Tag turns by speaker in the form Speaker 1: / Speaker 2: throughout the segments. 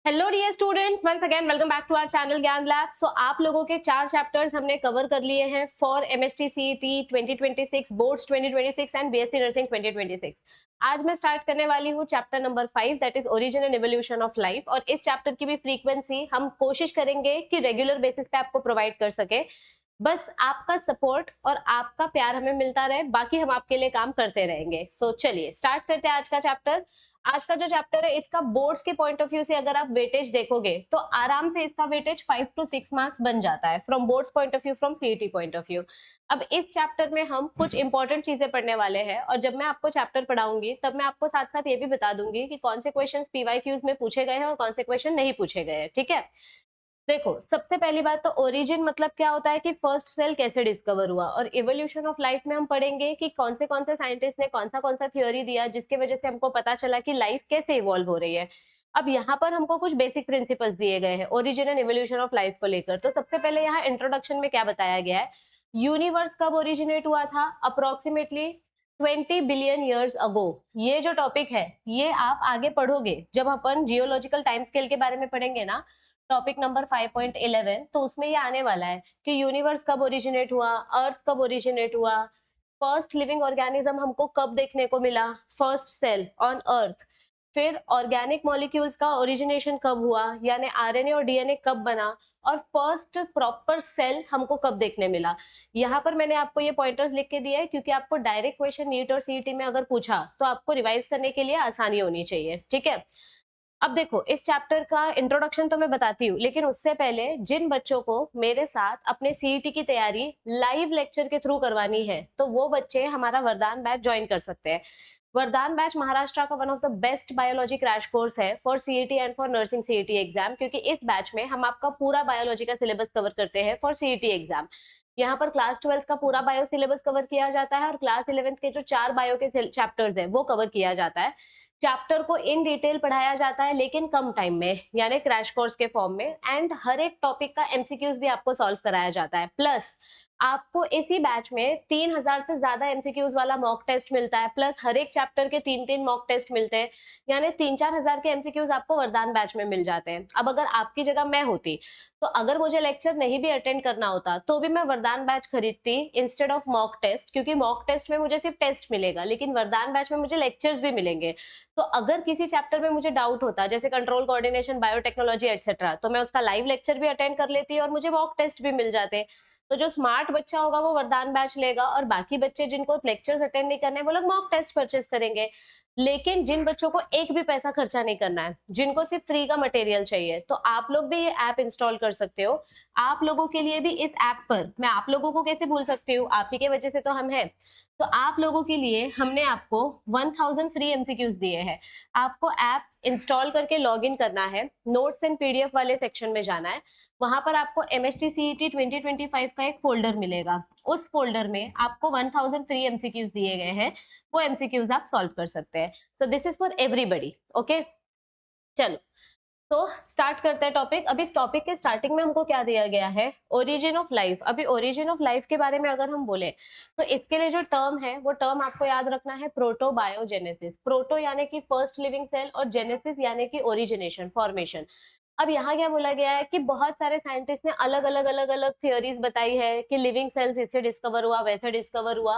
Speaker 1: Hello dear students, once again welcome back to our channel Gyan lab. So आप लोगों के 4 chapters हमने cover कर लिए हैं for MST CET 2026, boards 2026 and BSc nursing 2026। आज मैं स्टार्ट करने वाली हूँ chapter number 5, that is origin and evolution of life. और इस चैप्टर की भी फ्रीक्वेंसी हम कोशिश करेंगे कि रेगुलर बेसिस पे आपको प्रोवाइड कर सके। बस आपका सपोर्ट और आपका प्यार हमें मिलता रहे, बाकी हम आपके लिए काम करते रहेंगे। सो चलिए स्टार्ट करते हैं आज का चैप्टर। आज का जो चैप्टर है, इसका बोर्ड्स के पॉइंट ऑफ व्यू से अगर आप वेटेज देखोगे तो आराम से इसका वेटेज 5 to 6 मार्क्स बन जाता है from boards point of view, from CET point of view. अब इस चैप्टर में हम कुछ इंपॉर्टेंट चीजें पढ़ने वाले हैं, और जब मैं आपको चैप्टर पढ़ाऊंगी तब मैं आपको साथ साथ ये भी बता दूंगी कि कौन से क्वेश्चन पीवाईक्यूज में पूछे गए हैं और कौन से क्वेश्चन नहीं पूछे गए हैं। ठीक है, देखो सबसे पहली बात तो ओरिजिन मतलब क्या होता है कि फर्स्ट सेल कैसे डिस्कवर हुआ, और इवोल्यूशन ऑफ लाइफ में हम पढ़ेंगे कि कौन से साइंटिस्ट ने कौन सा थ्योरी दिया जिसके वजह से हमको पता चला कि लाइफ कैसे इवॉल्व हो रही है। अब यहाँ पर हमको कुछ बेसिक प्रिंसिपल्स दिए गए हैं origin and evolution of life को लेकर। तो सबसे पहले यहाँ इंट्रोडक्शन में क्या बताया गया है, यूनिवर्स कब ओरिजिनेट हुआ था, अप्रोक्सीमेटली 20 बिलियन ईयर्स अगो। ये जो टॉपिक है ये आप आगे पढ़ोगे जब अपन जियोलॉजिकल टाइम स्केल के बारे में पढ़ेंगे ना, टॉपिक नंबर 5.11, तो उसमें ये आने वाला है कि यूनिवर्स कब ओरिजिनेट हुआ, अर्थ कब ओरिजिनेट हुआ, फर्स्ट लिविंग ऑर्गेनिज्म हमको कब देखने को मिला, फर्स्ट सेल ऑन अर्थ, फिर ऑर्गेनिक मॉलिक्यूल्स का ओरिजिनेशन कब हुआ, यानी आरएनए और डीएनए कब बना, और फर्स्ट प्रॉपर सेल हमको कब देखने मिला। यहाँ पर मैंने आपको ये पॉइंटर्स लिख के दिए हैं क्योंकि आपको डायरेक्ट क्वेश्चन नीट और सीईटी में अगर पूछा तो आपको रिवाइज करने के लिए आसानी होनी चाहिए। ठीक है, अब देखो इस चैप्टर का इंट्रोडक्शन तो मैं बताती हूँ, लेकिन उससे पहले जिन बच्चों को मेरे साथ अपने सीईटी की तैयारी लाइव लेक्चर के थ्रू करवानी है तो वो बच्चे हमारा वरदान बैच ज्वाइन कर सकते हैं। वरदान बैच महाराष्ट्र का one of the best biology crash course है for CET and for nursing CET exam, क्योंकि इस बैच में हम आपका पूरा बायोलॉजी का सिलेबस कवर करते हैं फॉर सीईटी एग्जाम। यहाँ पर क्लास 12 का पूरा बायो सिलेबस कवर किया जाता है और क्लास 11 के जो 4 बायो के चैप्टर्स है वो कवर किया जाता है। चैप्टर को इन डिटेल पढ़ाया जाता है लेकिन कम टाइम में, यानी क्रैश कोर्स के फॉर्म में, एंड हर एक टॉपिक का एमसीक्यूज भी आपको सॉल्व कराया जाता है। प्लस आपको इसी बैच में 3000 से ज्यादा एमसीक्यूज वाला मॉक टेस्ट मिलता है, प्लस हर एक चैप्टर के 3-3 मॉक टेस्ट मिलते हैं, यानी 3-4 हजार के एमसीक्यूज आपको वरदान बैच में मिल जाते हैं। अब अगर आपकी जगह मैं होती तो अगर मुझे लेक्चर नहीं भी अटेंड करना होता तो भी मैं वरदान बैच खरीदती इंस्टेड ऑफ मॉक टेस्ट, क्योंकि मॉक टेस्ट में मुझे सिर्फ टेस्ट मिलेगा लेकिन वरदान बैच में मुझे लेक्चर्स भी मिलेंगे। तो अगर किसी चैप्टर में मुझे डाउट होता, जैसे कंट्रोल कोऑर्डिनेशन, बायोटेक्नोलॉजी एटसेट्रा, तो मैं उसका लाइव लेक्चर भी अटेंड कर लेती और मुझे मॉक टेस्ट भी मिल जाते। तो जो स्मार्ट बच्चा होगा वो वरदान बैच लेगा, और बाकी बच्चे जिनको लेक्चर्स अटेंड नहीं करने वो लोग मॉक टेस्ट परचेज करेंगे। लेकिन जिन बच्चों को एक भी पैसा खर्चा नहीं करना है, जिनको सिर्फ फ्री का मटेरियल चाहिए, तो आप लोग भी ये ऐप इंस्टॉल कर सकते हो। आप लोगों के लिए भी इस ऐप पर, मैं आप लोगों को कैसे भूल सकती हूँ, आप ही के वजह से तो हम हैं, तो आप लोगों के लिए हमने आपको 1000 फ्री एमसीक्यूज दिए हैं। आपको ऐप इंस्टॉल करके लॉग इन करना है, नोट्स एंड पीडीएफ वाले सेक्शन में जाना है, वहां पर आपको एमएसटी सीईटी 2025 का एक फोल्डर मिलेगा। उस फोल्डर में आपको 1000 फ्री एमसीक्यूज दिए गए हैं, वो एमसीक्यूज आप सॉल्व कर सकते हैं। So this is for everybody. Okay, चलो तो स्टार्ट करते हैं टॉपिक। अभी इस टॉपिक के स्टार्टिंग में हमको क्या दिया गया है, ओरिजिन ऑफ लाइफ। अभी ओरिजिन ऑफ लाइफ के बारे में अगर हम बोले तो इसके लिए जो टर्म है वो टर्म आपको याद रखना है, प्रोटोबायोजेनेसिस। प्रोटो यानी कि फर्स्ट लिविंग सेल और जेनेसिस यानी कि ओरिजिनेशन, फॉर्मेशन। अब यहाँ क्या बोला गया है कि बहुत सारे साइंटिस्ट ने अलग अलग थियोरीज बताई है कि लिविंग सेल्स इससे डिस्कवर हुआ, वैसे डिस्कवर हुआ।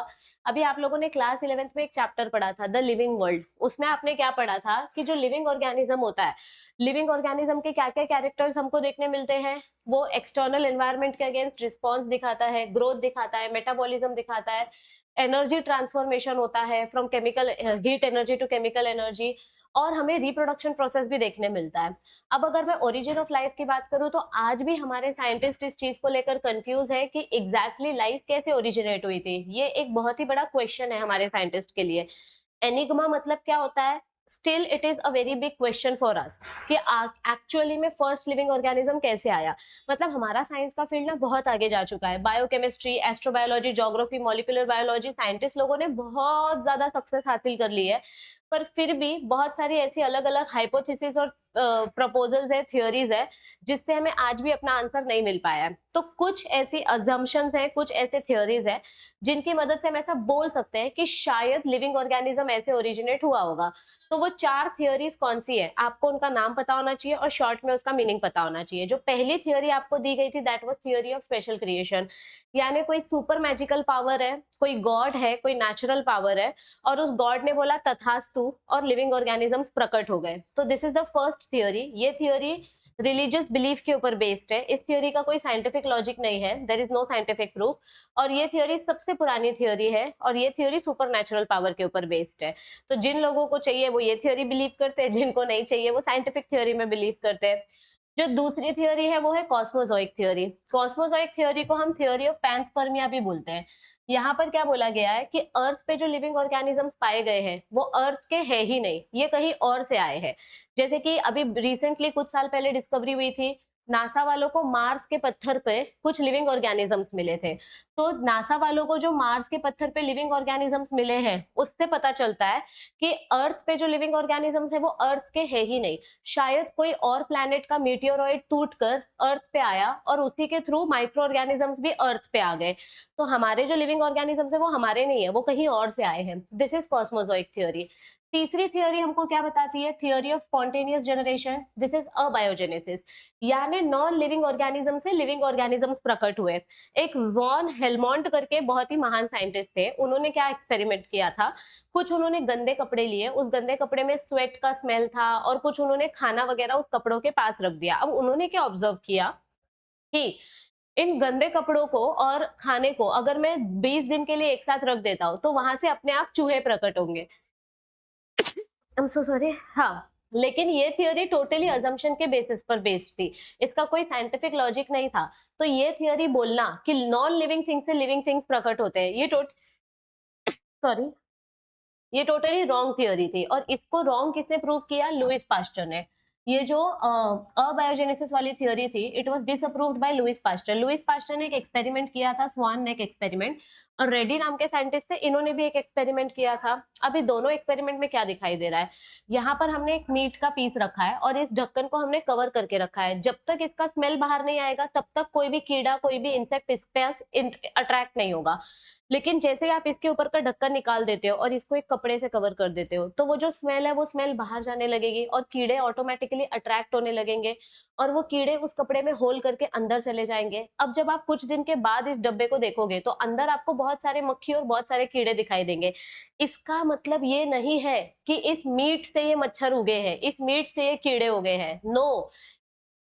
Speaker 1: अभी आप लोगों ने क्लास 11th में एक चैप्टर पढ़ा था, द लिविंग वर्ल्ड। उसमें आपने क्या पढ़ा था कि जो लिविंग ऑर्गेनिज्म होता है, लिविंग ऑर्गेनिज्म के क्या क्या कैरेक्टर्स हमको देखने मिलते हैं, वो एक्सटर्नल एनवायरनमेंट के अगेंस्ट रिस्पॉन्स दिखाता है, ग्रोथ दिखाता है, मेटाबॉलिज्म दिखाता है, एनर्जी ट्रांसफॉर्मेशन होता है from chemical heat energy to chemical energy, और हमें रिप्रोडक्शन प्रोसेस भी देखने मिलता है। अब अगर मैं ओरिजिन ऑफ लाइफ की बात करूं तो आज भी हमारे साइंटिस्ट इस चीज को लेकर कंफ्यूज है कि एग्जैक्टली लाइफ कैसे ओरिजिनेट हुई थी। ये एक बहुत ही बड़ा क्वेश्चन है हमारे साइंटिस्ट के लिए। एनिग्मा मतलब क्या होता है, still it is a very big question for us कि एक्चुअली में फर्स्ट लिविंग ऑर्गेनिज्म कैसे आया। मतलब हमारा साइंस का फील्ड ना बहुत आगे जा चुका है, biochemistry, astrobiology, geography, molecular biology, scientist लोगों ने बहुत ज्यादा सक्सेस हासिल कर ली है, पर फिर भी बहुत सारी ऐसी अलग अलग हाइपोथेसिस और प्रपोजल्स है, थियोरीज है, जिससे हमें आज भी अपना आंसर नहीं मिल पाया है। तो कुछ ऐसी अजम्पशंस हैं, कुछ ऐसे थियोरीज हैं जिनकी मदद से हम ऐसा बोल सकते हैं कि शायद लिविंग ऑर्गेनिज्म ऐसे ओरिजिनेट हुआ होगा। तो वो 4 थियोरीज कौन सी है, आपको उनका नाम पता होना चाहिए और शॉर्ट में उसका मीनिंग पता होना चाहिए। जो पहली थियोरी आपको दी गई थी that was theory of special creation, यानी कोई सुपर मैजिकल पावर है, कोई गॉड है, कोई नेचुरल पावर है और उस गॉड ने बोला तथास्तु और लिविंग ऑर्गेनिजम्स प्रकट हो गए। तो this is the first theory. ये थियोरी रिलीजियस बिलीफ के ऊपर बेस्ड है। इस थियोरी का कोई साइंटिफिक लॉजिक नहीं है, there is no scientific proof. और ये थियोरी सबसे पुरानी थियोरी है और ये थियोरी सुपर नेचुरल पावर के ऊपर बेस्ड है। तो जिन लोगों को चाहिए वो ये थियोरी बिलीव करते हैं, जिनको नहीं चाहिए वो साइंटिफिक थियोरी में बिलीव करते हैं। जो दूसरी थियोरी है वो है कॉस्मोजोइक थियोरी। कॉस्मोजोइक थियोरी को हम थियोरी ऑफ पैंस्पर्मिया भी बोलते हैं। यहाँ पर क्या बोला गया है कि अर्थ पे जो लिविंग ऑर्गेनिजम्स पाए गए हैं वो अर्थ के है ही नहीं, ये कहीं और से आए हैं। जैसे कि अभी रिसेंटली कुछ साल पहले डिस्कवरी हुई थी, नासा वालों को मार्स के पत्थर पे कुछ लिविंग ऑर्गेनिजम्स मिले थे। तो नासा वालों को जो मार्स के पत्थर पे लिविंग ऑर्गेनिजम्स मिले हैं उससे पता चलता है कि अर्थ पे जो लिविंग ऑर्गेनिजम्स है वो अर्थ के है ही नहीं, शायद कोई और प्लैनेट का मीटियोरॉइड टूटकर अर्थ पे आया और उसी के थ्रू माइक्रो ऑर्गेनिजम्स भी अर्थ पे आ गए। तो हमारे जो लिविंग ऑर्गेनिजम्स है वो हमारे नहीं है, वो कहीं और से आए हैं। This is cosmozoic theory. तीसरी थ्योरी हमको क्या बताती है, theory of spontaneous generation. This is abiogenesis, यानी नॉन लिविंग ऑर्गेनिज्म से लिविंग ऑर्गेनिजम्स प्रकट हुए। एक वॉन हेलमोंट करके बहुत ही महान साइंटिस्ट थे, उन्होंने क्या एक्सपेरिमेंट किया था, कुछ उन्होंने गंदे कपड़े लिए, उस गंदे कपड़े में स्वेट का स्मेल था और कुछ उन्होंने खाना वगैरह उस कपड़ों के पास रख दिया। अब उन्होंने क्या ऑब्जर्व किया कि इन गंदे कपड़ों को और खाने को अगर मैं 20 दिन के लिए एक साथ रख देता हूँ तो वहां से अपने आप चूहे प्रकट होंगे। I am so sorry. हाँ, लेकिन ये थियोरी टोटली अजम्पशन के बेसिस पर बेस्ड थी, इसका कोई साइंटिफिक लॉजिक नहीं था। तो ये थियोरी बोलना कि नॉन लिविंग थिंग्स से लिविंग थिंग्स प्रकट होते हैं, सॉरी, ये टोटली रॉन्ग थियोरी थी। और इसको रॉन्ग किसने प्रूव किया, लुइस पास्टर ने। ये जो अबायोजेनेसिस वाली थ्योरी थी it was disapproved by Louis Pasteur. Louis Pasteur ने एक एक्सपेरिमेंट किया था, स्वान नेक एक्सपेरिमेंट, और रेड्डी नाम के साइंटिस्ट थे, इन्होंने भी एक एक्सपेरिमेंट किया था। अभी दोनों एक्सपेरिमेंट में क्या दिखाई दे रहा है, यहाँ पर हमने एक मीट का पीस रखा है और इस ढक्कन को हमने कवर करके रखा है। जब तक इसका स्मेल बाहर नहीं आएगा तब तक कोई भी कीड़ा, कोई भी इंसेक्ट इस पे अट्रैक्ट नहीं होगा। लेकिन जैसे ही आप इसके ऊपर का ढक्कन निकाल देते हो और इसको एक कपड़े से कवर कर देते हो तो वो जो स्मेल है वो स्मेल बाहर जाने लगेगी और कीड़े ऑटोमेटिकली अट्रैक्ट होने लगेंगे और वो कीड़े उस कपड़े में होल करके अंदर चले जाएंगे। अब जब आप कुछ दिन के बाद इस डब्बे को देखोगे तो अंदर आपको बहुत सारे मक्खी और बहुत सारे कीड़े दिखाई देंगे। इसका मतलब ये नहीं है कि इस मीट से ये मच्छर उगे हैं, इस मीट से ये कीड़े उगे हैं, नो।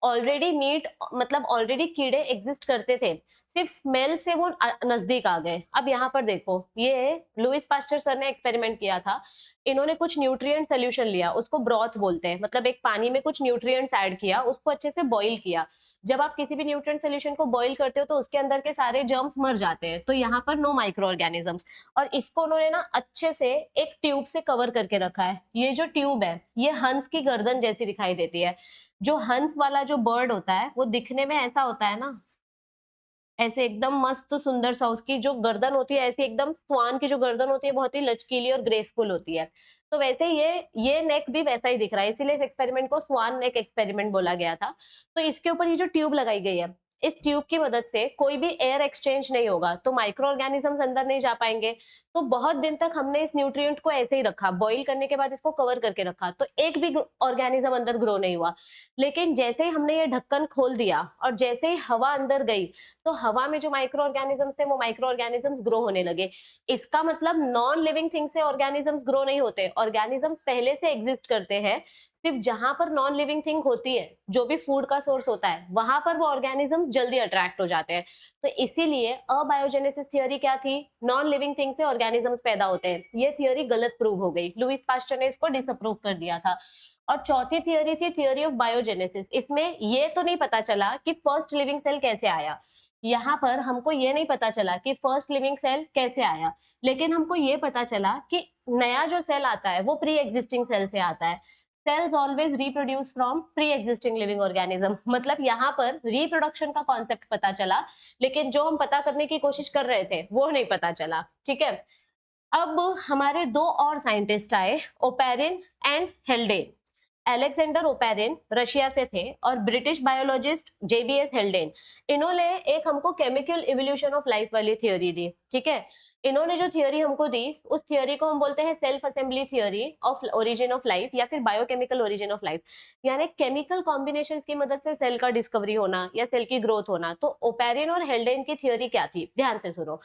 Speaker 1: ऑलरेडी मीट मतलब ऑलरेडी कीड़े एग्जिस्ट करते थे, सिर्फ स्मेल से वो नजदीक आ गए। अब यहाँ पर देखो, ये लुइस पास्टर सर ने एक्सपेरिमेंट किया था। इन्होंने कुछ न्यूट्रिएंट सोल्यूशन लिया, उसको ब्रॉथ बोलते हैं, मतलब एक पानी में कुछ न्यूट्रिएंट्स ऐड किया, उसको अच्छे से बॉईल किया। जब आप किसी भी न्यूट्रिएंट सोल्यूशन को बॉईल करते हो तो उसके अंदर के सारे जर्म्स मर जाते हैं, तो यहाँ पर नो माइक्रो ऑर्गेनिजम्स। और इसको उन्होंने ना अच्छे से एक ट्यूब से कवर करके रखा है। ये जो ट्यूब है ये हंस की गर्दन जैसी दिखाई देती है। जो हंस वाला जो बर्ड होता है वो दिखने में ऐसा होता है ना, ऐसे एकदम मस्त सुंदर सा, उसकी जो गर्दन होती है ऐसी एकदम, स्वान की जो गर्दन होती है बहुत ही लचकीली और ग्रेसफुल होती है। तो वैसे ये नेक भी वैसा ही दिख रहा है, इसीलिए इस एक्सपेरिमेंट को स्वान नेक एक्सपेरिमेंट बोला गया था। तो इसके ऊपर ये जो ट्यूब लगाई गई है, इस ट्यूब की मदद से कोई भी एयर एक्सचेंज नहीं होगा, तो माइक्रो ऑर्गेनिजम्स अंदर नहीं जा पाएंगे। तो बहुत दिन तक हमने इस न्यूट्रिएंट को ऐसे ही रखा, बॉईल करने के बाद इसको कवर करके रखा, तो एक भी ऑर्गेनिज्म अंदर ग्रो नहीं हुआ। लेकिन जैसे ही हमने ये ढक्कन खोल दिया और जैसे ही हवा अंदर गई तो हवा में जो माइक्रो ऑर्गेनिजम्स थे वो माइक्रो ऑर्गेनिजम्स ग्रो होने लगे। इसका मतलब नॉन लिविंग थिंग से ऑर्गेनिजम्स ग्रो नहीं होते, ऑर्गेनिजम्स पहले से एग्जिस्ट करते हैं। सिर्फ जहां पर नॉन लिविंग थिंग होती है, जो भी फूड का सोर्स होता है, वहां पर वो ऑर्गेनिजम्स जल्दी अट्रैक्ट हो जाते हैं। तो इसीलिए अबायोजेनेसिस थ्योरी क्या थी, नॉन लिविंग थिंग से ऑर्गेनिजम्स पैदा होते हैं। ये थ्योरी गलत प्रूव हो गई, लुइस पास्टर ने इसको डिसअप्रूव कर दिया था। और चौथी थ्योरी थी थ्योरी ऑफ बायोजेनेसिस। इसमें ये तो नहीं पता चला कि फर्स्ट लिविंग सेल कैसे आया, यहाँ पर हमको ये नहीं पता चला कि फर्स्ट लिविंग सेल कैसे आया, लेकिन हमको ये पता चला कि नया जो सेल आता है वो प्री एग्जिस्टिंग सेल से आता है। Cells always reproduce from pre existing living organism, मतलब यहाँ पर रिप्रोडक्शन का कॉन्सेप्ट पता चला, लेकिन जो हम पता करने की कोशिश कर रहे थे वो नहीं पता चला। ठीक है, अब हमारे दो और साइंटिस्ट आए, Oparin and Haldane. Alexander Oparin Russia से थे और ब्रिटिश बायोलॉजिस्ट जेबीएस हेल्डेन, इन्होंने एक हमको केमिकल इवोल्यूशन ऑफ लाइफ वाली थ्योरी दी। ठीक है, इन्होंने जो थ्योरी हमको दी उस थ्योरी को हम बोलते हैं self assembly theory of origin of life या फिर बायोकेमिकल ओरिजिन ऑफ लाइफ, यानी केमिकल कॉम्बिनेशन की मदद से सेल का डिस्कवरी होना या सेल की ग्रोथ होना। तो ओपेरिन और हेल्डेन की थ्योरी क्या थी, ध्यान से सुनो।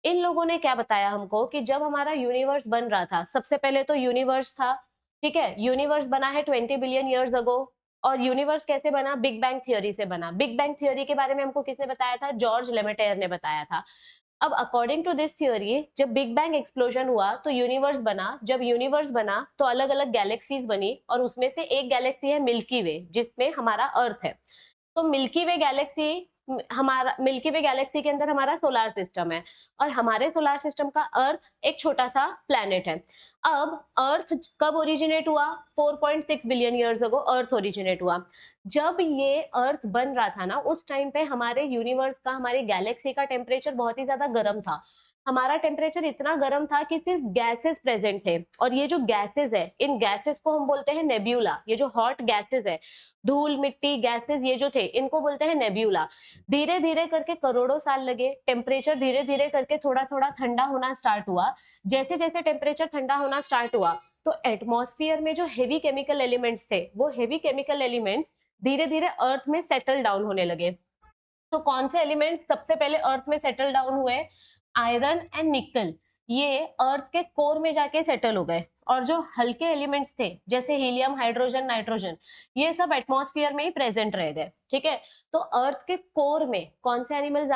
Speaker 1: इन लोगों ने क्या बताया हमको कि जब हमारा यूनिवर्स बन रहा था, सबसे पहले तो यूनिवर्स था। ठीक है, यूनिवर्स बना है 20 बिलियन ईयर्स अगो। और यूनिवर्स कैसे बना, बिग बैंग थ्योरी से बना। बिग बैंग थ्योरी के बारे में हमको किसने बताया था, जॉर्ज लेमेटेयर ने बताया था। अब अकॉर्डिंग टू दिस थ्योरी, जब बिग बैंग एक्सप्लोजन हुआ तो यूनिवर्स बना। जब यूनिवर्स बना तो अलग अलग गैलेक्सीज बनी और उसमें से एक गैलेक्सी है मिल्की वे, जिसमें हमारा अर्थ है। तो मिल्की वे गैलेक्सी के अंदर हमारा सोलर सिस्टम है और हमारे सोलर सिस्टम का अर्थ एक छोटा सा प्लैनेट है। अब अर्थ कब ओरिजिनेट हुआ, 4.6 बिलियन ईयर्स अगो अर्थ ओरिजिनेट हुआ। जब ये अर्थ बन रहा था ना, उस टाइम पे हमारे यूनिवर्स का, हमारी गैलेक्सी का टेम्परेचर बहुत ही ज्यादा गर्म था। हमारा टेम्परेचर इतना गर्म था कि सिर्फ गैसेस प्रेजेंट थे, और ये जो गैसेस है, इन गैसेस को हम बोलते हैं नेब्यूला। ये जो हॉट गैसेस है, धूल मिट्टी गैसेस ये जो थे, इनको बोलते हैं नेब्यूला। धीरे धीरे करके करोड़ों साल लगे, टेम्परेचर धीरे धीरे करके थोड़ा थोड़ा ठंडा होना स्टार्ट हुआ। जैसे जैसे टेम्परेचर ठंडा होना स्टार्ट हुआ तो एटमॉस्फेयर में जो हेवी केमिकल एलिमेंट्स थे, वो हेवी केमिकल एलिमेंट्स धीरे धीरे अर्थ में सेटल डाउन होने लगे। तो कौन से एलिमेंट्स सबसे पहले अर्थ में सेटल डाउन हुए, आयरन एंड निकल, ये अर्थ के कोर में जाके सेटल हो गए। और जो हल्के एलिमेंट्स थे जैसे हीलियम, हाइड्रोजन, नाइट्रोजन, ये सब एटमॉस्फेयर में ही प्रेजेंट रह गए। ठीक है, तो अर्थ के कोर में कौन से एलिमेंट्स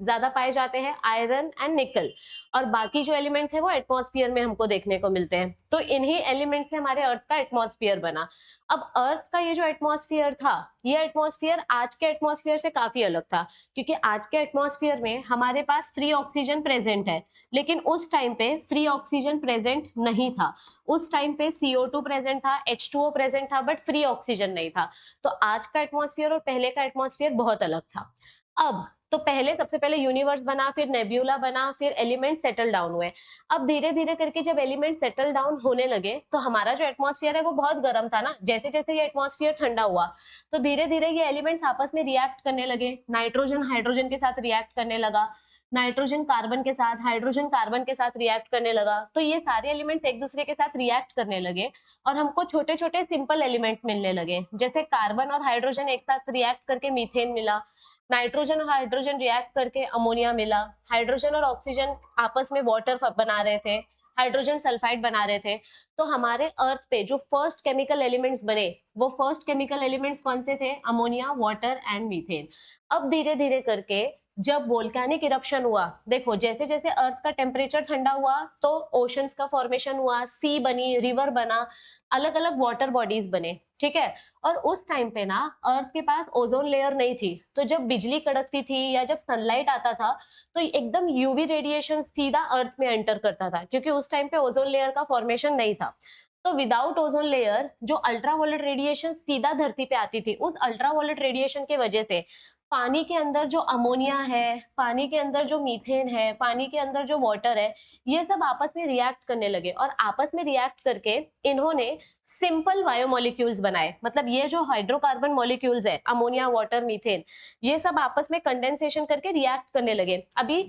Speaker 1: ज्यादा पाए जाते हैं, आयरन एंड निकल। और बाकी जो एलिमेंट्स है वो एटमॉस्फेयर में हमको देखने को मिलते हैं। तो इन्हीं एलिमेंट से हमारे अर्थ का एटमॉस्फेयर बना। अब अर्थ का ये जो एटमॉस्फेयर था, ये एटमॉस्फेयर आज के एटमॉस्फेयर से काफी अलग था, क्योंकि आज के एटमॉस्फेयर में हमारे पास फ्री ऑक्सीजन प्रेजेंट है, लेकिन उस टाइम पे फ्री ऑक्सीजन प्रेजेंट नहीं था। उस टाइम पे CO2 प्रेजेंट था, H2O प्रेजेंट था, बट फ्री ऑक्सीजन नहीं था। तो आज का एटमॉस्फेयर और पहले का एटमॉस्फेयर बहुत अलग था। अब तो पहले सबसे पहले यूनिवर्स बना, फिर नेब्यूला बना, फिर एलिमेंट सेटल डाउन हुए। अब धीरे धीरे करके जब एलिमेंट सेटल डाउन होने लगे तो हमारा जो एटमॉस्फेयर है वो बहुत गर्म था ना। जैसे जैसे ये एटमॉस्फेयर ठंडा हुआ तो धीरे धीरे ये एलिमेंट्स आपस में रिएक्ट करने लगे। नाइट्रोजन हाइड्रोजन के साथ रिएक्ट करने लगा, नाइट्रोजन कार्बन के साथ, हाइड्रोजन कार्बन के साथ रिएक्ट करने लगा। तो ये सारे एलिमेंट्स एक दूसरे के साथ रिएक्ट करने लगे और हमको छोटे छोटे सिंपल एलिमेंट्स मिलने लगे। जैसे कार्बन और हाइड्रोजन एक साथ रिएक्ट करके मीथेन मिला, नाइट्रोजन और हाइड्रोजन रिएक्ट करके अमोनिया मिला, हाइड्रोजन और ऑक्सीजन आपस में वाटर बना रहे थे, हाइड्रोजन सल्फाइड बना रहे थे। तो हमारे अर्थ पे जो फर्स्ट केमिकल एलिमेंट्स बने, वो फर्स्ट केमिकल एलिमेंट्स कौन से थे, अमोनिया, वाटर एंड मीथेन। अब धीरे धीरे करके जब वोल्केनिक इरप्शन हुआ, देखो जैसे जैसे अर्थ का टेम्परेचर ठंडा हुआ तो ओशंस का फॉर्मेशन हुआ, सी बनी, रिवर बना, अलग अलग वाटर बॉडीज बने। ठीक है, और उस टाइम पे ना अर्थ के पास ओजोन लेयर नहीं थी। तो जब बिजली कड़कती थी या जब सनलाइट आता था तो एकदम यूवी रेडिएशन सीधा अर्थ में एंटर करता था, क्योंकि उस टाइम पे ओजोन लेयर का फॉर्मेशन नहीं था। तो विदाउट ओजोन लेयर जो अल्ट्रावायलेट रेडिएशन सीधा धरती पे आती थी, उस अल्ट्रावायलेट रेडिएशन की वजह से पानी के अंदर जो अमोनिया है, पानी के अंदर जो मीथेन है, पानी के अंदर जो वाटर है, ये सब आपस में रिएक्ट करने लगे। और आपस में रिएक्ट करके इन्होंने सिंपल बायोमोलिक्यूल्स बनाए। मतलब ये जो हाइड्रोकार्बन मॉलिक्यूल्स है, अमोनिया, वाटर, मीथेन, ये सब आपस में कंडेंसेशन करके रिएक्ट करने लगे। अभी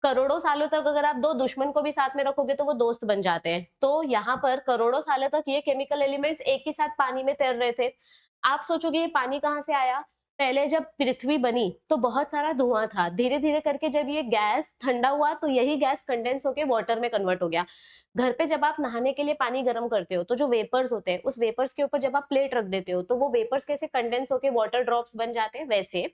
Speaker 1: करोड़ों सालों तक अगर आप दो दुश्मन को भी साथ में रखोगे तो वो दोस्त बन जाते हैं। तो यहाँ पर करोड़ों सालों तक ये केमिकल एलिमेंट्स एक ही साथ पानी में तैर रहे थे। आप सोचोगे ये पानी कहाँ से आया, पहले जब पृथ्वी बनी तो बहुत सारा धुआं था। धीरे धीरे करके जब ये गैस ठंडा हुआ तो यही गैस कंडेंस होके वाटर में कन्वर्ट हो गया। घर पे जब आप नहाने के लिए पानी गर्म करते हो तो जो वेपर्स होते हैं, उस वेपर्स के ऊपर जब आप प्लेट रख देते हो तो वो वेपर्स कैसे कंडेंस होके वाटर ड्रॉप्स बन जाते हैं, वैसे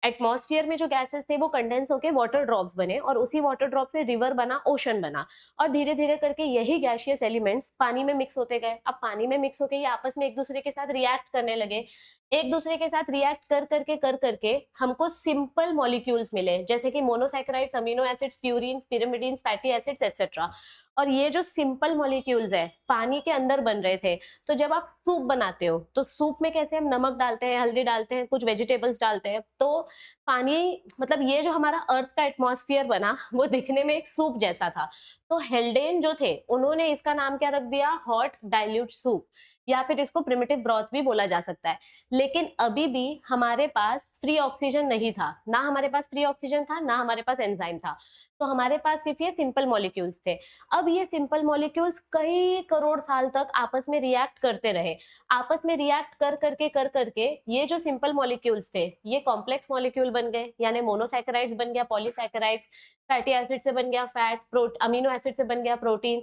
Speaker 1: एटमॉस्फेयर में जो गैसेस थे वो कंडेंस होके वाटर ड्रॉप्स बने और उसी वाटर ड्रॉप से रिवर बना, ओशन बना। और धीरे धीरे करके यही गैसियस एलिमेंट्स पानी में मिक्स होते गए। अब पानी में मिक्स होके ये आपस में एक दूसरे के साथ रिएक्ट करने लगे। एक दूसरे के साथ रिएक्ट कर करके हमको सिंपल मॉलिक्यूल्स मिले, जैसे कि monosaccharides, amino acids, purines, पिरिमिडीन्स, fatty acids etcetera. और ये जो सिंपल मॉलिक्यूल्स है पानी के अंदर बन रहे थे। तो जब आप सूप बनाते हो तो सूप में कैसे हम नमक डालते हैं, हल्दी डालते हैं, कुछ वेजिटेबल्स डालते हैं। तो पानी, मतलब ये जो हमारा अर्थ का एटमॉस्फेयर बना वो दिखने में एक सूप जैसा था। तो हेल्डेन जो थे उन्होंने इसका नाम क्या रख दिया, हॉट डाइल्यूट सूप। या फिर इसको प्रिमिटिव ब्रॉथ भी बोला जा सकता है। लेकिन अभी भी हमारे पास फ्री ऑक्सीजन नहीं था, ना हमारे पास फ्री ऑक्सीजन था, ना हमारे पास एंजाइम था, तो हमारे पास सिर्फ ये सिंपल मॉलिक्यूल्स थे। अब ये सिंपल मॉलिक्यूल्स कई करोड़ साल तक आपस में रिएक्ट करते रहे। आपस में रिएक्ट कर करके ये जो सिंपल मॉलिक्यूल्स थे ये कॉम्प्लेक्स मॉलिक्यूल बन गए, यानी मोनोसैकेराइड्स बन गया, पॉलीसैकेराइड्स, फैटी एसिड से बन गया फैट, अमीनो एसिड से बन गया प्रोटीन,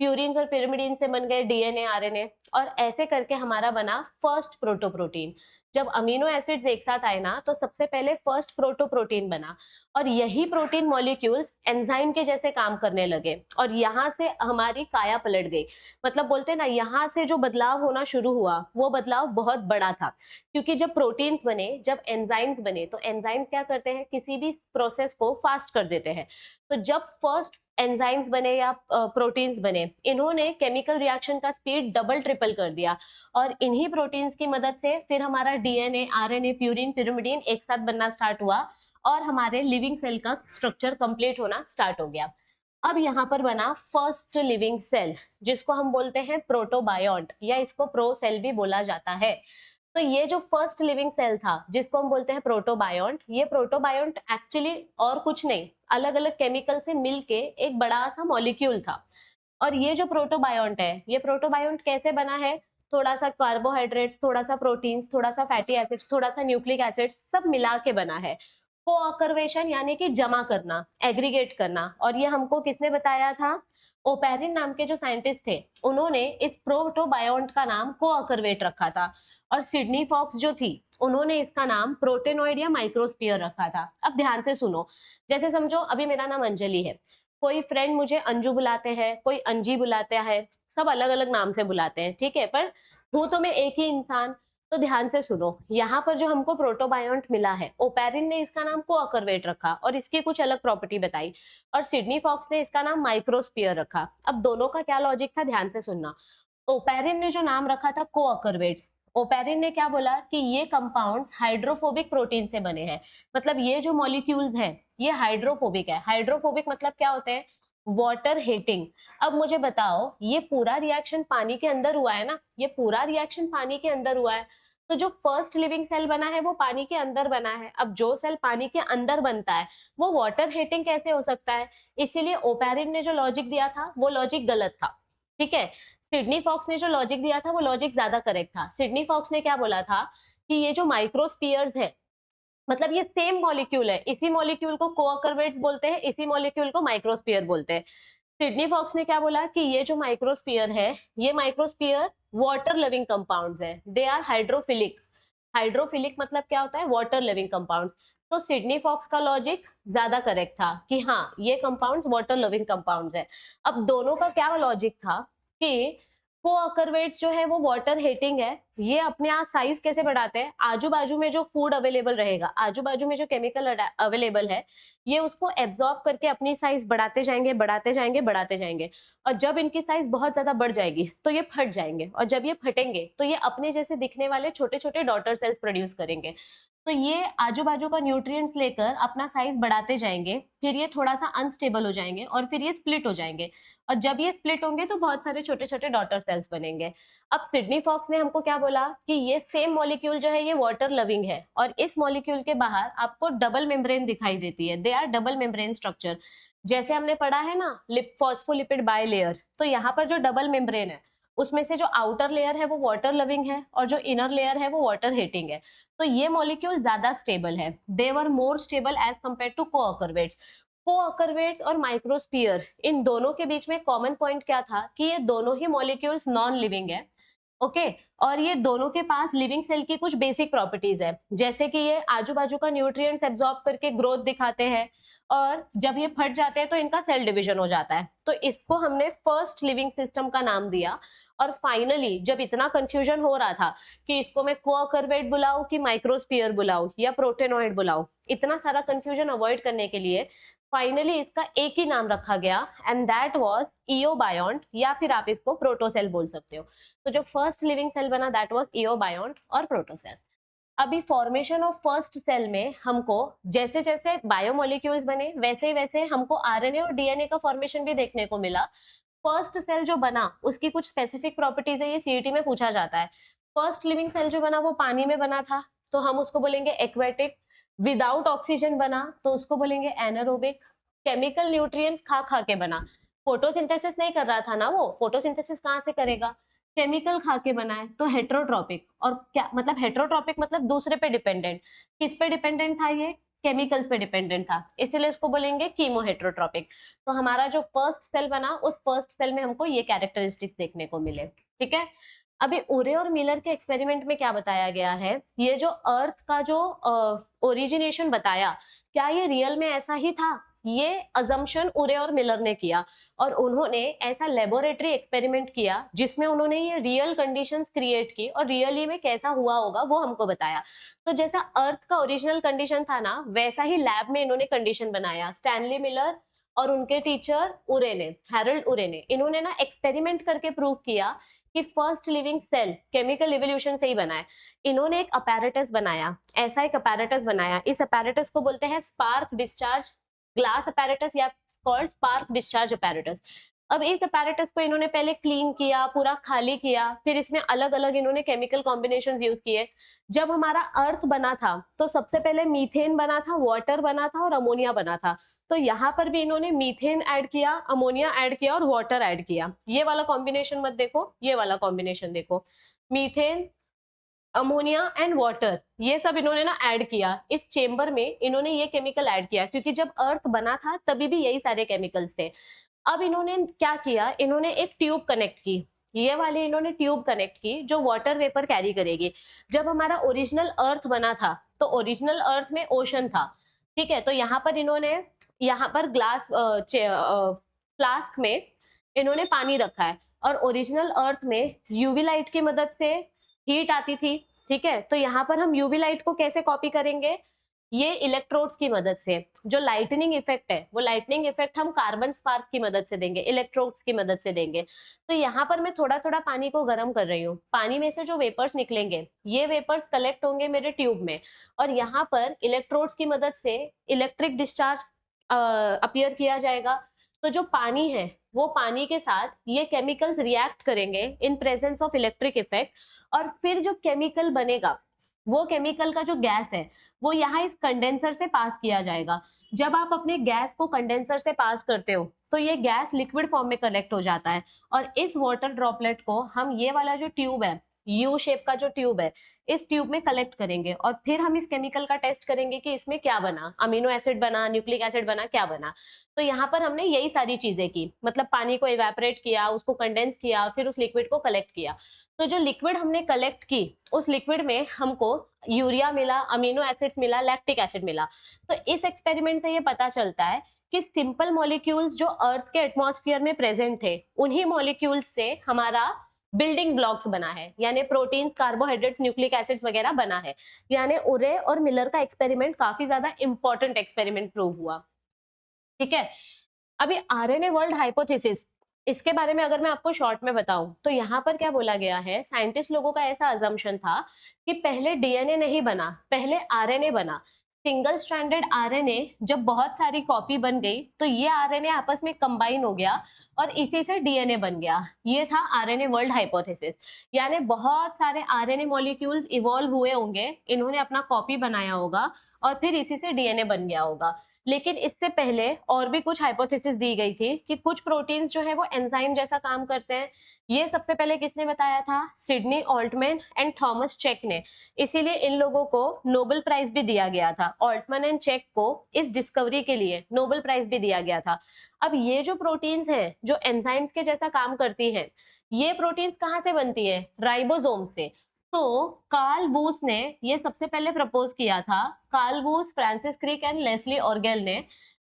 Speaker 1: प्यूरिन्स और पिरिमिडीन से बन गए डीएनए, आरएनए, और ऐसे करके हमारा बना फर्स्ट प्रोटोप्रोटीन। जब अमीनो एसिड्स एक साथ आए ना तो सबसे पहले फर्स्ट प्रोटोप्रोटीन बना, और यही प्रोटीन मॉलिक्यूल्स एंजाइम के जैसे काम करने लगे, और यहाँ से हमारी काया पलट गई। मतलब बोलते हैं ना, यहाँ से जो बदलाव होना शुरू हुआ वो बदलाव बहुत बड़ा था, क्योंकि जब प्रोटीन्स बने, जब एंजाइम्स बने, तो एंजाइम्स क्या करते हैं, किसी भी प्रोसेस को फास्ट कर देते हैं। तो जब फर्स्ट एंजाइम्स बने या प्रोटीन्स बने, इन्होंने केमिकल रिएक्शन का स्पीड डबल ट्रिपल कर दिया, और इन्हीं प्रोटीन्स की मदद से फिर हमारा डीएनए, आरएनए, प्यूरिन, पिरिमिडीन एक साथ बनना स्टार्ट हुआ, और हमारे लिविंग सेल का स्ट्रक्चर कंप्लीट होना स्टार्ट हो गया। अब यहाँ पर बना फर्स्ट लिविंग सेल, जिसको हम बोलते हैं प्रोटोबायोन्ट, या इसको प्रो सेल भी बोला जाता है। तो ये जो फर्स्ट लिविंग सेल था जिसको हम बोलते हैं प्रोटोबायोन्ट, ये प्रोटोबायोन्ट एक्चुअली और कुछ नहीं, अलग अलग केमिकल से मिलके एक बड़ा सा मॉलिक्यूल था। और ये जो प्रोटोबायोन्ट है, ये प्रोटोबायोन्ट कैसे बना है, थोड़ा सा कार्बोहाइड्रेट्स, थोड़ा सा प्रोटीन्स, थोड़ा सा फैटी एसिड्स, थोड़ा सा न्यूक्लिक एसिड्स, सब मिला के बना है। कोऑकरवेशन यानी कि जमा करना, एग्रीगेट करना, और ये हमको किसने बताया था, ओपेरिन नाम के जो साइंटिस्ट थे, उन्होंने इस प्रोटोबायोन्ट का नाम कोऑकरवेट रखा था। और सिडनी फॉक्स जो थी, उन्होंने इसका नाम प्रोटेनॉइड या माइक्रोस्फीयर रखा था। अब ध्यान से सुनो, जैसे समझो अभी मेरा नाम अंजलि है, कोई फ्रेंड मुझे अंजू बुलाते हैं, कोई अंजी बुलाता है, सब अलग अलग नाम से बुलाते हैं, ठीक है, पर हूं तो मैं एक ही इंसान। तो ध्यान से सुनो, यहाँ पर जो हमको प्रोटोबायोन्ट मिला है, ओपेरिन ने इसका नाम कोऑकरवेट रखा और इसकी कुछ अलग प्रॉपर्टी बताई, और सिडनी फॉक्स ने इसका नाम माइक्रोस्फीयर रखा। अब दोनों का क्या लॉजिक था, ध्यान से सुनना। ओपेरिन ने जो नाम रखा था कोऑकरवेट्स, ओपेरिन ने क्या बोला कि ये कंपाउंड्स हाइड्रोफोबिक प्रोटीन से बने हैं, मतलब ये जो मॉलिक्यूल्स हैं ये हाइड्रोफोबिक है। हाइड्रोफोबिक मतलब क्या होते हैं, वाटर हेटिंग। अब मुझे बताओ, ये पूरा रिएक्शन पानी के अंदर हुआ है ना, ये पूरा रिएक्शन पानी के अंदर हुआ है, तो जो फर्स्ट लिविंग सेल बना है वो पानी के अंदर बना है। अब जो सेल पानी के अंदर बनता है वो वाटर हेटिंग कैसे हो सकता है, इसीलिए ओपेरिन ने जो लॉजिक दिया था वो लॉजिक गलत था, ठीक है। सिडनी फॉक्स ने जो लॉजिक दिया था वो लॉजिक ज्यादा करेक्ट था। सिडनी फॉक्स ने क्या बोला था कि ये जो माइक्रोस्फीयर्स है, मतलब ये सेम मॉलिक्यूल है, इसी मॉलिक्यूल को कोऑकरवेट्स बोलते हैं, इसी मॉलिक्यूल को माइक्रोस्फीयर बोलते हैं। सिडनी फॉक्स ने क्या बोला कि ये जो माइक्रोस्फीयर है, ये माइक्रोस्फीयर वाटर लिविंग कंपाउंड्स है, दे आर हाइड्रोफिलिक। हाइड्रोफिलिक मतलब क्या होता है, वाटर लिविंग कंपाउंड्स। तो सिडनी फॉक्स का लॉजिक ज्यादा करेक्ट था कि हाँ ये कंपाउंड्स वाटर लिविंग कंपाउंड्स है। अब दोनों का क्या लॉजिक था कि कोऑकरवेट्स जो है वो वाटर हेटिंग है, ये अपने आप साइज कैसे बढ़ाते हैं, आजू बाजू में जो फूड अवेलेबल रहेगा, आजू बाजू में जो केमिकल अवेलेबल है, ये उसको एब्जॉर्ब करके अपनी साइज बढ़ाते जाएंगे, बढ़ाते जाएंगे, बढ़ाते जाएंगे, और जब इनकी साइज बहुत ज्यादा बढ़ जाएगी तो ये फट जाएंगे, और जब ये फटेंगे तो ये अपने जैसे दिखने वाले छोटे छोटे डॉटर सेल्स प्रोड्यूस करेंगे। तो ये आजू बाजू का न्यूट्रिएंट्स लेकर अपना साइज बढ़ाते जाएंगे, फिर ये थोड़ा सा अनस्टेबल हो जाएंगे, और फिर ये स्प्लिट हो जाएंगे, और जब ये स्प्लिट होंगे तो बहुत सारे छोटे छोटे डॉटर सेल्स बनेंगे। अब सिडनी फॉक्स ने हमको क्या बोला कि ये सेम मॉलिक्यूल जो है ये वाटर लविंग है, और इस मॉलिक्यूल के बाहर आपको डबल मेम्ब्रेन दिखाई देती है, they are double membrane structure. जैसे हमने पढ़ा है ना फॉस्फोलिपिड बाइलेयर, तो यहाँ पर जो डबल मेम्ब्रेन है उसमें से जो आउटर लेयर है वो वाटर लविंग है, और जो इनर लेयर है वो वाटर हेटिंग है। तो ये मॉलिक्यूल ज्यादा स्टेबल है, they were more stable as compare to coacervates. Coacervates और माइक्रोस्फीयर, इन दोनों के बीच में कॉमन पॉइंट क्या था कि ये दोनों ही मॉलिक्यूल्स नॉन लिविंग है, ओके। और ये दोनों के पास लिविंग सेल की कुछ बेसिक प्रॉपर्टीज है, जैसे कि ये आजू बाजू का न्यूट्रिएंट्स एब्जॉर्ब करके ग्रोथ दिखाते हैं, और जब ये फट जाते हैं तो इनका सेल डिवीजन हो जाता है। तो इसको हमने फर्स्ट लिविंग सिस्टम का नाम दिया। और फाइनली जब इतना कंफ्यूजन हो रहा था कि इसको मैं कोऑकरवेट बुलाऊं कि माइक्रोस्फीयर बुलाऊं या प्रोटेनॉइड बुलाऊं, इतना सारा कंफ्यूजन अवॉइड करने के लिए फाइनली इसका एक ही नाम रखा गया, एंड दैट वाज इयोबायोन्ट, या फिर आप इसको प्रोटोसेल बोल सकते हो। तो जो फर्स्ट लिविंग सेल बना दैट वाज इयोबायोन्ट और प्रोटोसेल। अभी फॉर्मेशन ऑफ फर्स्ट सेल में हमको जैसे जैसे बायोमोलिक्यूल्स बने वैसे वैसे हमको आरएनए और डीएनए का फॉर्मेशन भी देखने को मिला। फर्स्ट सेल जो बना उसकी कुछ स्पेसिफिक प्रॉपर्टीज है, ये सीईटी में पूछा जाता है। फर्स्ट लिविंग सेल जो बना वो पानी में बना था, तो हम उसको बोलेंगे एक्वेटिक। विदाउट ऑक्सीजन बना तो उसको बोलेंगे एनारोबिक। केमिकल न्यूट्रिएंट्स खा खा के बना, फोटोसिंथेसिस नहीं कर रहा था ना वो, फोटोसिंथेसिस कहाँ से करेगा, केमिकल खा के बना है, तो हेट्रोट्रॉपिक। और क्या मतलब हेट्रोट्रॉपिक, मतलब दूसरे पे डिपेंडेंट। किस पे डिपेंडेंट था ये, केमिकल्स पे डिपेंडेंट था, इसलिए इसको बोलेंगे कीमोहेट्रोट्रॉपिक। तो हमारा जो फर्स्ट सेल बना उस फर्स्ट सेल में हमको ये कैरेक्टरिस्टिक्स देखने को मिले। ठीक है, अभी उरे और मिलर के एक्सपेरिमेंट में क्या बताया गया है, ये जो अर्थ का जो ओरिजिनेशन बताया, क्या ये रियल में ऐसा ही था, ये अजम्पशन उरे और मिलर ने किया। और उन्होंने ऐसा लेबोरेटरी एक्सपेरिमेंट किया जिसमें उन्होंने ये रियल कंडीशंस क्रिएट की और रियली में कैसा हुआ होगा वो हमको बताया। तो जैसा अर्थ का ओरिजिनल कंडीशन था ना, वैसा ही लैब में इन्होंने कंडीशन बनाया। स्टैनली मिलर और उनके टीचर उरे ने, हैरोल्ड उरे ने, इन्होंने ना एक्सपेरिमेंट करके प्रूव किया कि first living cell chemical evolution से ही बना है। इन्होंने एक अपैरेटस बनाया, ऐसा एक अपैरेटस बनाया, इस अपैरेटस को बोलते हैं स्पार्क डिस्चार्ज ग्लास अपैरेटस या कॉल्ड स्पार्क डिस्चार्ज अपैरेटस। अब इस अपैरेटस को इन्होंने पहले क्लीन किया, पूरा खाली किया, फिर इसमें अलग अलग इन्होंने केमिकल कॉम्बिनेशंस यूज किए। जब हमारा अर्थ बना था तो सबसे पहले मीथेन बना था, वाटर बना था और अमोनिया बना था। तो यहाँ पर भी इन्होंने मीथेन ऐड किया, अमोनिया ऐड किया और वाटर ऐड किया। ये वाला कॉम्बिनेशन मत देखो, ये वाला कॉम्बिनेशन देखो, मीथेन, अमोनिया एंड वाटर, ये सब इन्होंने ना ऐड किया। इस चेम्बर में इन्होंने ये केमिकल ऐड किया क्योंकि जब अर्थ बना था तभी भी यही सारे केमिकल्स थे। अब इन्होंने क्या किया, इन्होंने एक ट्यूब कनेक्ट की, ये वाली इन्होंने ट्यूब कनेक्ट की जो वाटर वेपर कैरी करेगी। जब हमारा ओरिजिनल अर्थ बना था तो ओरिजिनल अर्थ में ओशन था, ठीक है, तो यहाँ पर इन्होंने, यहाँ पर ग्लास फ्लास्क में इन्होंने पानी रखा है और ओरिजिनल अर्थ में यूवी लाइट की मदद से हीट आती थी। ठीक है, तो यहाँ पर हम यूवी लाइट को कैसे कॉपी करेंगे, ये इलेक्ट्रोड्स की मदद से। जो लाइटनिंग इफेक्ट है वो लाइटनिंग इफेक्ट हम कार्बन स्पार्क की मदद से देंगे, इलेक्ट्रोड्स की मदद से देंगे। तो यहाँ पर मैं थोड़ा थोड़ा पानी को गर्म कर रही हूँ, पानी में से जो वेपर्स निकलेंगे ये वेपर्स कलेक्ट होंगे मेरे ट्यूब में और यहाँ पर इलेक्ट्रोड्स की मदद से इलेक्ट्रिक डिस्चार्ज अपीयर किया जाएगा। तो जो पानी है वो पानी के साथ ये केमिकल्स रिएक्ट करेंगे in presence of electric effect और फिर जो केमिकल बनेगा वो केमिकल का जो गैस है वो यहाँ इस कंडेंसर से पास किया जाएगा। जब आप अपने गैस को कंडेंसर से पास करते हो तो ये गैस लिक्विड फॉर्म में कलेक्ट हो जाता है और इस वाटर ड्रॉपलेट को हम ये वाला जो ट्यूब है, यू शेप का जो ट्यूब है, इस ट्यूब में कलेक्ट करेंगे और फिर हम इस केमिकल का टेस्ट करेंगे कि इसमें क्या बना, अमीनो एसिड बना, न्यूक्लिक एसिड बना, क्या बना। तो यहाँ पर हमने यही सारी चीजें की, मतलब पानी को इवेपोरेट किया, उसको कंडेंस किया, फिर उस लिक्विड को कलेक्ट किया। तो जो लिक्विड हमने कलेक्ट की उस लिक्विड में हमको यूरिया मिला, अमीनो एसिड्स मिला, लैक्टिक एसिड मिला। तो इस एक्सपेरिमेंट से ये पता चलता है कि सिंपल मॉलिक्यूल्स जो अर्थ के एटमॉस्फेयर में प्रेजेंट थे उन्हीं मॉलिक्यूल्स से हमारा बिल्डिंग ब्लॉक्स बना है, यानी प्रोटीन्स, कार्बोहाइड्रेट्स, न्यूक्लिक एसिड्स वगैरह बना है। यानी उरे और मिलर का एक्सपेरिमेंट काफी ज्यादा इंपॉर्टेंट एक्सपेरिमेंट प्रूव हुआ। ठीक है, अभी आरएनए वर्ल्ड हाइपोथेसिस, इसके बारे में अगर मैं आपको शॉर्ट में बताऊं तो यहाँ पर क्या बोला गया है, साइंटिस्ट लोगों का ऐसा अजम्पशन था कि पहले डीएनए नहीं बना, पहले आरएनए बना। सिंगल स्ट्रैंडेड आरएनए जब बहुत सारी कॉपी बन गई तो ये आरएनए आपस में कंबाइन हो गया और इसी से डीएनए बन गया। ये था आरएनए वर्ल्ड हाइपोथेसिस, यानी बहुत सारे आरएनए मॉलिक्यूल्स इवॉल्व हुए होंगे, इन्होंने अपना कॉपी बनाया होगा और फिर इसी से डीएनए बन गया होगा। लेकिन इससे पहले और भी कुछ हाइपोथेसिस दी गई थी कि कुछ प्रोटीन्स जो है वो एंजाइम जैसा काम करते हैं। ये सबसे पहले किसने बताया था, Sidney Altman and Thomas Cech ने। इसीलिए इन लोगों को नोबेल प्राइज भी दिया गया था, ऑल्टमैन एंड चेक को इस डिस्कवरी के लिए नोबेल प्राइज भी दिया गया था। अब ये जो प्रोटीन्स हैं जो एंजाइम्स के जैसा काम करती हैं, ये प्रोटीन्स कहाँ से बनती है, राइबोसोम से। तो कार्ल बूस ने ये सबसे पहले प्रपोज किया था, Carl Woese, Francis Crick and Leslie Orgel ने,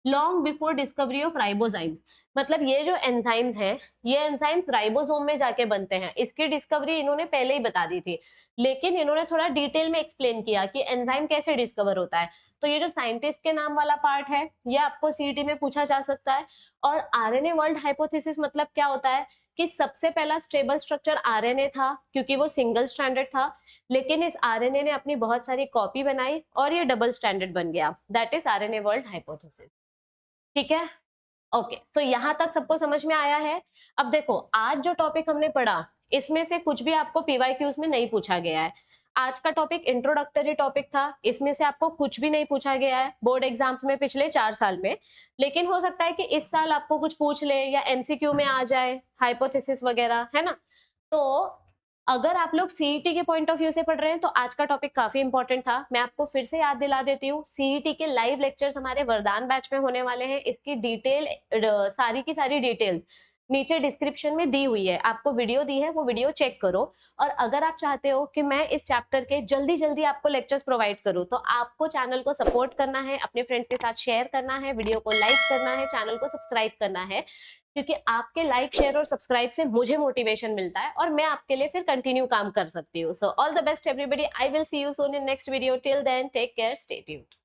Speaker 1: long before discovery of ribozymes. मतलब ये जो एंजाइम्स हैं ये एंजाइम्स राइबोसोम में जाके बनते हैं, इसकी डिस्कवरी इन्होंने पहले ही बता दी थी, लेकिन इन्होंने थोड़ा डिटेल में एक्सप्लेन किया कि एंजाइम कैसे डिस्कवर होता है। तो ये जो साइंटिस्ट के नाम वाला पार्ट है ये आपको सीईटी में पूछा जा सकता है। और आरएनए वर्ल्ड हाइपोथेसिस मतलब क्या होता है कि सबसे पहला स्टेबल स्ट्रक्चर आरएनए था क्योंकि वो सिंगल स्ट्रैंडेड था, लेकिन इस आरएनए ने अपनी बहुत सारी कॉपी बनाई और ये डबल स्ट्रैंडेड बन गया, that is RNA world hypothesis. ठीक है, ओके, सो यहाँ तक सबको समझ में आया है। अब देखो, आज जो टॉपिक हमने पढ़ा, इसमें से कुछ भी आपको पीवाईक्यूज में नहीं पूछा गया है। आज का टॉपिक इंट्रोडक्टरी टॉपिक था, इसमें से आपको कुछ भी नहीं पूछा गया है बोर्ड एग्जाम्स में पिछले 4 साल में। लेकिन हो सकता है कि इस साल आपको कुछ पूछ ले या एमसीक्यू में आ जाए, हाइपोथेसिस वगैरह, है ना। तो अगर आप लोग सीईटी के पॉइंट ऑफ व्यू से पढ़ रहे हैं तो आज का टॉपिक काफी इंपॉर्टेंट था। मैं आपको फिर से याद दिला देती हूँ, सीईटी के लाइव लेक्चर्स हमारे वरदान बैच में होने वाले हैं। इसकी डिटेल, सारी की सारी डिटेल्स नीचे डिस्क्रिप्शन में दी हुई है, आपको वीडियो दी है, वो वीडियो चेक करो। और अगर आप चाहते हो कि मैं इस चैप्टर के जल्दी जल्दी आपको लेक्चर्स प्रोवाइड करूं, तो आपको चैनल को सपोर्ट करना है, अपने फ्रेंड्स के साथ शेयर करना है, वीडियो को लाइक करना है, चैनल को सब्सक्राइब करना है, क्योंकि आपके लाइक, शेयर और सब्सक्राइब से मुझे मोटिवेशन मिलता है और मैं आपके लिए फिर कंटिन्यू काम कर सकती हूँ। So all the best everybody, I will see you soon in next video. Till then take care, stay tuned.